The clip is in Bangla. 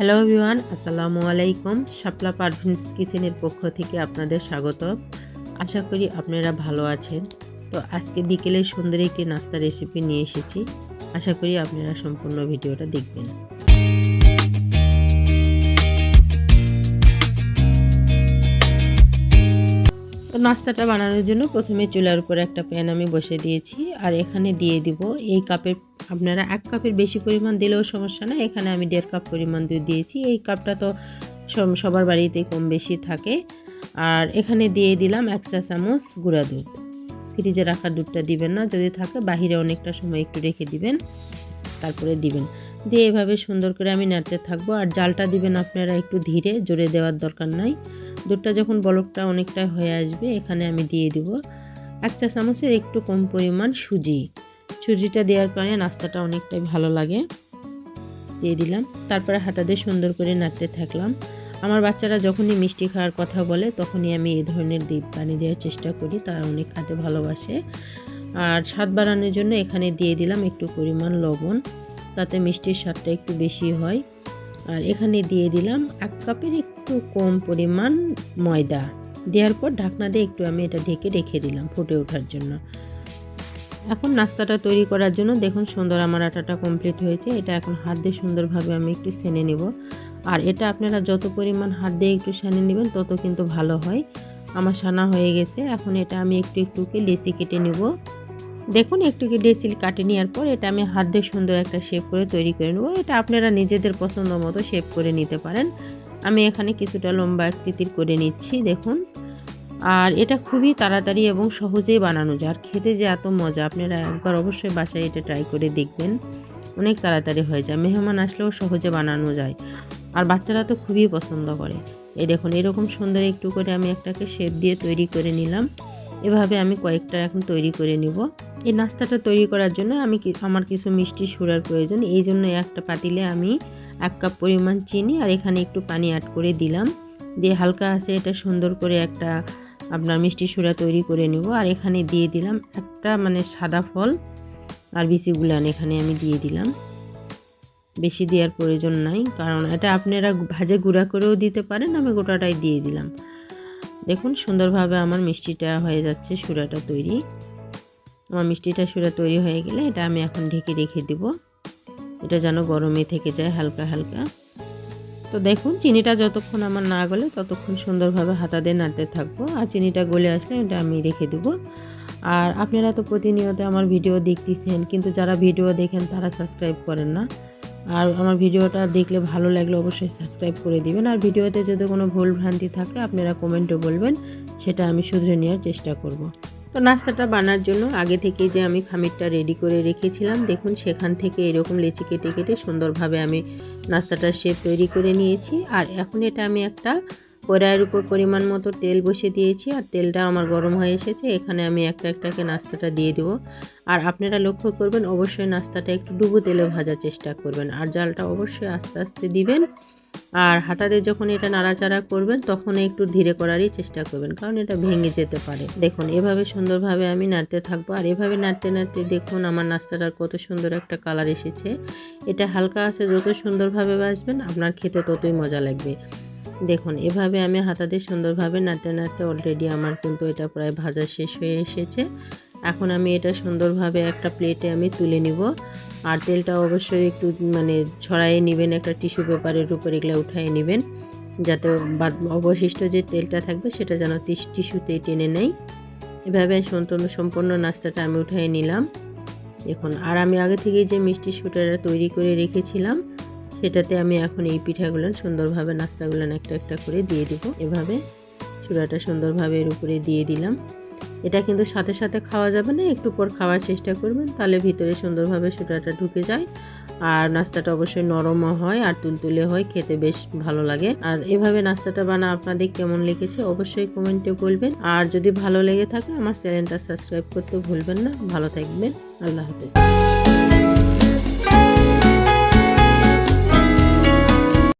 হ্যালো এভরিওয়ান, আসসালামু আলাইকুম। শাপলা পারভিনস কিচেনের পক্ষ থেকে আপনাদের স্বাগত। আশা করি আপনারা ভালো আছেন। তো আজকে বিকেলে সুন্দর একটি নাস্তা রেসিপি নিয়ে এসেছি। আশা করি আপনারা সম্পূর্ণ ভিডিওটা দেখবেন। তো নাস্তাটা বানানোর জন্য প্রথমে চুলার উপর একটা প্যান আমি বসিয়ে দিয়েছি, আর এখানে দিয়ে দিব এই কাপের, আপনারা 1 কাপের বেশি পরিমাণ দিলেও সমস্যা না। এখানে আমি 1.5 কাপ পরিমাণ দুধ দিয়েছি। এই কাপটা তো সবার বাড়িতেই কম বেশি থাকে। আর এখানে দিয়ে দিলাম 1 চা চামচ গুঁড়া দুধ। ফ্রিজে রাখা দুধটা দিবেন না, যদি থাকে বাহিরে অনেকটা সময় একটু রেখে দিবেন, তারপরে দিবেন। দিয়ে এভাবে সুন্দর করে আমি নাড়তে থাকবো। আর জালটা দিবেন আপনারা একটু ধীরে, জোরে দেওয়ার দরকার নাই। দুধটা যখন বলকটা অনেকটা হয়ে আসবে, এখানে আমি দিয়ে দিব 1 চা চামচের একটু কম পরিমাণ সুজিটা দেওয়ার কারণে নাস্তাটা অনেকটাই ভালো লাগে। দিয়ে দিলাম, তারপরে হাতা দিয়ে সুন্দর করে নাড়তে থাকলাম। আমার বাচ্চারা যখনই মিষ্টি খাওয়ার কথা বলে তখনই আমি এই ধরনের ডিপ পানি দেওয়ার চেষ্টা করি, তারা অনেক খেতে ভালোবাসে। আর স্বাদ বাড়ানোর জন্য এখানে দিয়ে দিলাম একটু পরিমাণ লবণ, তাতে মিষ্টির স্বাদটা একটু বেশি হয়। আর এখানে দিয়ে দিলাম 1 কাপের একটু কম পরিমাণ ময়দা। দেওয়ার পর ঢাকনা দিয়ে একটু আমি এটা ঢেকে রেখে দিলাম ফুটে ওঠার জন্য। এখন নাস্তাটা তৈরি করার জন্য দেখুন সুন্দর আমার আটাটা কমপ্লিট হয়েছে। এটা এখন হাত দিয়ে সুন্দরভাবে আমি একটু সেনে নেব। আর এটা আপনারা যত পরিমাণ হাত দিয়ে একটু সেনে নেবেন তত কিন্তু ভালো হয়। আমার সানা হয়ে গেছে। এখন এটা আমি একটু একটুকে লেচি কেটে নেব। দেখুন একটুকে লেচি কাটে নেওয়ার পর এটা আমি হাত দিয়ে সুন্দর একটা শেপ করে তৈরি করে নেব। এটা আপনারা নিজেদের পছন্দ মতো শেপ করে নিতে পারেন। আমি এখানে কিছুটা লম্বা আকৃতির করে নিচ্ছি, দেখুন। আর এটা খুবই তাড়াতাড়ি এবং সহজেই বানানো যায়। আর খেতে যে এত মজা, আপনারা একবার অবশ্যই বাসায় এটা ট্রাই করে দেখবেন। অনেক তাড়াতাড়ি হয়ে যায়, মেহমান আসলেও সহজে বানানো যায়। আর বাচ্চারা তো খুবই পছন্দ করে। এই দেখুন এরকম সুন্দর একটু করে আমি একটাকে শেপ দিয়ে তৈরি করে নিলাম। এভাবে আমি কয়েকটা এখন তৈরি করে নিব। এই নাস্তাটা তৈরি করার জন্য আমার কিছু মিষ্টি সুরার প্রয়োজন। এই জন্য একটা পাতিলে আমি 1 কাপ পরিমাণ চিনি আর এখানে একটু পানি অ্যাড করে দিলাম। দিয়ে হালকা আছে এটা সুন্দর করে একটা আপনার মিষ্টি সুরা তৈরি করে নেব। আর এখানে দিয়ে দিলাম একটা সাদা ফল আর বিচিগুলান এখানে আমি দিয়ে দিলাম। বেশি দেওয়ার প্রয়োজন নাই, কারণ এটা আপনারা ভাজে গুঁড়া করেও দিতে পারেন। আমি গোটাটাই দিয়ে দিলাম। দেখুন সুন্দরভাবে আমার মিষ্টিটা হয়ে যাচ্ছে, সুরাটা তৈরি। আমার মিষ্টিটা সুরা তৈরি হয়ে গেলে এটা আমি এখন ঢেকে রেখে দেব। এটা যেন গরমে থেকে যায় হালকা হালকা। তো দেখুন চিনিটা যতক্ষণ আমার না গলে ততক্ষণ সুন্দরভাবে হাতা দিয়ে নাড়তে থাকবো। আর চিনিটা গলে আসলে এটা আমি রেখে দেবো। আর আপনারা তো প্রতিনিয়ত আমার ভিডিও দেখতেছেন, কিন্তু যারা ভিডিও দেখেন তারা সাবস্ক্রাইব করেন না। আর আমার ভিডিওটা দেখলে ভালো লাগলে অবশ্যই সাবস্ক্রাইব করে দিবেন। আর ভিডিওতে যদি কোনো ভুল ভ্রান্তি থাকে আপনারা কমেন্টে বলবেন, সেটা আমি শুধরে নেওয়ার চেষ্টা করব। তো নাস্তাটা বানার জন্য আগে থেকে যে আমি খামিরটা রেডি করে রেখেছিলাম, দেখুন সেখান থেকে এরকম লেচি কেটে কেটে সুন্দরভাবে আমি নাস্তাটার শেপ তৈরি করে নিয়েছি। আর এখন এটা আমি একটা কড়াইয়ের উপর পরিমাণ মতো তেল বসিয়ে দিয়েছি। আর তেলটা আমার গরম হয়ে এসেছে, এখানে আমি একটাকে নাস্তাটা দিয়ে দেবো। আর আপনারা লক্ষ্য করবেন অবশ্যই নাস্তাটা একটু ডুবো তেলে ভাজার চেষ্টা করবেন। আর জালটা অবশ্যই আস্তে আস্তে দিবেন। আর হাতাতে যখন এটা নাড়াচাড়া করবেন তখন একটু ধীরে করারই চেষ্টা করবেন, কারণ এটা ভেঙে যেতে পারে। দেখুন এভাবে সুন্দরভাবে আমি নাড়তে থাকবো। আর এভাবে নাড়তে নাড়তে দেখুন আমার নাস্তাটার কত সুন্দর একটা কালার এসেছে। এটা হালকা আছে, যত সুন্দরভাবে ভাজবেন আপনার খেতে ততই মজা লাগবে। দেখুন এভাবে আমি হাতাতে সুন্দরভাবে নাড়তে নাড়তে অলরেডি আমার কিন্তু এটা প্রায় ভাজা শেষ হয়ে এসেছে। এখন আমি এটা সুন্দরভাবে একটা প্লেটে আমি তুলে নিব। আর তেলটা অবশ্যই একটু ছড়াইয়ে নেবেন, একটা টিস্যু পেপারের উপর এগুলো উঠাই নেবেন, যাতে অবশিষ্ট যে তেলটা থাকবে সেটা যেন টিস্যুতে টেনে নেয়। এভাবে সম্পূর্ণ নাস্তাটা আমি উঠাই নিলাম। দেখুন আর আমি আগে থেকে যে মিষ্টি সুটাটা তৈরি করে রেখেছিলাম সেটাতে আমি এখন এই পিঠাগুলো সুন্দরভাবে নাস্তাগুলো একটা করে দিয়ে দিব। এভাবে চূড়াটা সুন্দরভাবে এর উপরে দিয়ে দিলাম। এটা কিন্তু সাথে সাথে খাওয়া যাবে না, একটু পর খাওয়ার চেষ্টা করবেন, তাহলে ভিতরে সুন্দরভাবে চূড়াটা ঢুকে যায়। আর নাস্তাটা অবশ্যই নরমও হয় আর তুলতুলে হয়, খেতে বেশ ভালো লাগে। আর এভাবে নাস্তাটা বানা আপনাদের কেমন লেগেছে অবশ্যই কমেন্টে বলবেন। আর যদি ভালো লেগে থাকে আমার চ্যানেলটা সাবস্ক্রাইব করতে ভুলবেন না। ভালো থাকবেন, আল্লাহ হাফেজ।